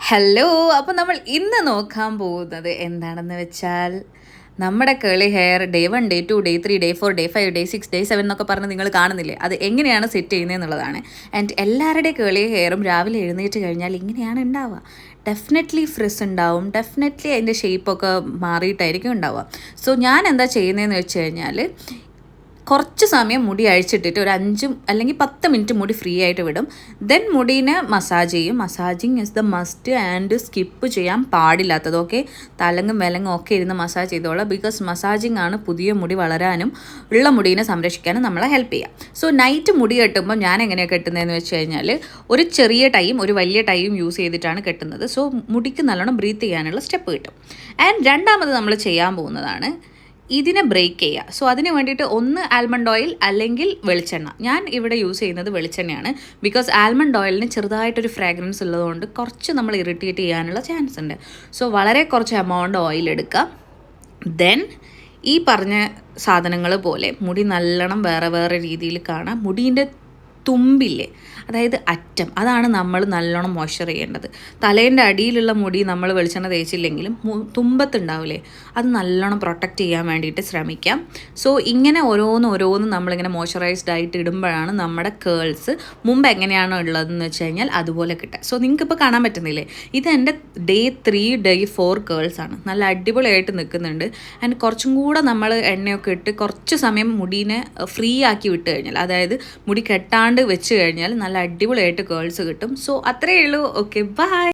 Hello. അപ്പോൾ നമ്മൾ ഇന്ന് നോക്കാൻ പോകുന്നത് എന്താണെന്ന് വെച്ചാൽ നമ്മുടെ കേളി hair day 1 day 2 day 3 day 4 day 5 day 6 day 7 എന്നൊക്കെ പറഞ്ഞ് നിങ്ങൾ കാണുന്നില്ലേ, അത് എങ്ങനെയാണ് സെറ്റ് ചെയ്യുന്നതെന്നുള്ളതാണ്. ആൻഡ് എല്ലാവരുടെയും കേളി ഹെയറും രാവിലെ എഴുന്നേറ്റ് കഴിഞ്ഞാൽ ഇങ്ങനെയാണ് ഉണ്ടാവുക. ഡെഫിനറ്റ്ലി ഫ്രിസ് ഉണ്ടാവും, ഡെഫിനറ്റ്ലി അതിൻ്റെ ഷേപ്പൊക്കെ മാറിയിട്ടായിരിക്കും ഉണ്ടാവുക. സോ ഞാൻ എന്താ ചെയ്യുന്നതെന്ന് വെച്ച് കഴിഞ്ഞാൽ കുറച്ച് സമയം മുടി അഴിച്ചിട്ടിട്ട് ഒരു 5 അല്ലെങ്കിൽ 10 മിനിറ്റ് മുടി ഫ്രീ ആയിട്ട് വിടും. ദെൻ മുടീനെ മസാജ് ചെയ്യും. Massaging is the must and skip ചെയ്യാൻ പാടില്ലാത്തത്. ഓക്കെ, തലങ്ങും വിലങ്ങും ഒക്കെ ഇരുന്ന് മസാജ് ചെയ്തോളാം. ബിക്കോസ് മസാജിങ് ആണ് പുതിയ മുടി വളരാനും ഉള്ള മുടീനെ സംരക്ഷിക്കാനും നമ്മളെ ഹെൽപ്പ് ചെയ്യുക. സോ നൈറ്റ് മുടി കെട്ടുമ്പോൾ ഞാൻ എങ്ങനെയാണ് കെട്ടുന്നതെന്ന് വെച്ച് കഴിഞ്ഞാൽ ഒരു ചെറിയ ടൈം ഒരു വലിയ ടൈം യൂസ് ചെയ്തിട്ടാണ് കെട്ടുന്നത്. സോ മുടിക്ക് നല്ലോണം ബ്രീത്ത് ചെയ്യാനുള്ള സ്റ്റെപ്പ് കിട്ടും. ആൻഡ് രണ്ടാമത് നമ്മൾ ചെയ്യാൻ പോകുന്നതാണ് ഇതിനെ ബ്രേക്ക് ചെയ്യുക. സോ അതിന് വേണ്ടിയിട്ട് ഒന്ന് ആൽമണ്ട് ഓയിൽ അല്ലെങ്കിൽ വെളിച്ചെണ്ണ. ഞാൻ ഇവിടെ യൂസ് ചെയ്യുന്നത് വെളിച്ചെണ്ണയാണ്. ബിക്കോസ് ആൽമണ്ട് ഓയിലിന് ചെറുതായിട്ടൊരു ഫ്രാഗ്രൻസ് ഉള്ളതുകൊണ്ട് കുറച്ച് നമ്മൾ ഇറിറ്റേറ്റ് ചെയ്യാനുള്ള ചാൻസ് ഉണ്ട്. സോ വളരെ കുറച്ച് എമൗണ്ട് ഓയിൽ എടുക്കുക. ദെൻ ഈ പറഞ്ഞ സാധനങ്ങൾ പോലെ മുടി നല്ലോണം വേറെ വേറെ രീതിയിൽ കാണാം. മുടീൻ്റെ തുമ്പില്ലേ, അതായത് അറ്റം, അതാണ് നമ്മൾ നല്ലോണം മോയ്സ്ചർ ചെയ്യേണ്ടത്. തലേൻ്റെ അടിയിലുള്ള മുടി നമ്മൾ വെളിച്ചെണ്ണ തേച്ചില്ലെങ്കിലും തുമ്പത്തുണ്ടാവില്ലേ, അത് നല്ലോണം പ്രൊട്ടക്റ്റ് ചെയ്യാൻ വേണ്ടിയിട്ട് ശ്രമിക്കാം. സോ ഇങ്ങനെ ഓരോന്നും നമ്മളിങ്ങനെ മോയ്സ്ചറൈസ്ഡ് ആയിട്ട് ഇടുമ്പോഴാണ് നമ്മുടെ കേൾസ് മുമ്പ് എങ്ങനെയാണോ ഉള്ളതെന്ന് വെച്ച് കഴിഞ്ഞാൽ അതുപോലെ കിട്ടുക. സോ നിങ്ങൾക്കിപ്പോൾ കാണാൻ പറ്റുന്നില്ലേ, ഇത് എൻ്റെ ഡേ 3 ഡേ 4 കേൾസാണ്. നല്ല അടിപൊളിയായിട്ട് നിൽക്കുന്നുണ്ട്. ആൻഡ് കുറച്ചും കൂടെ നമ്മൾ എണ്ണയൊക്കെ ഇട്ട് കുറച്ച് സമയം മുടീനെ ഫ്രീ ആക്കി വിട്ട് കഴിഞ്ഞാൽ, അതായത് മുടി കെട്ടാണ്ട് വെച്ച് കഴിഞ്ഞാൽ നല്ല അടിപൊളിയായിട്ട് കേൾസ് കിട്ടും. സോ അത്രയേ ഉള്ളൂ. Okay, by.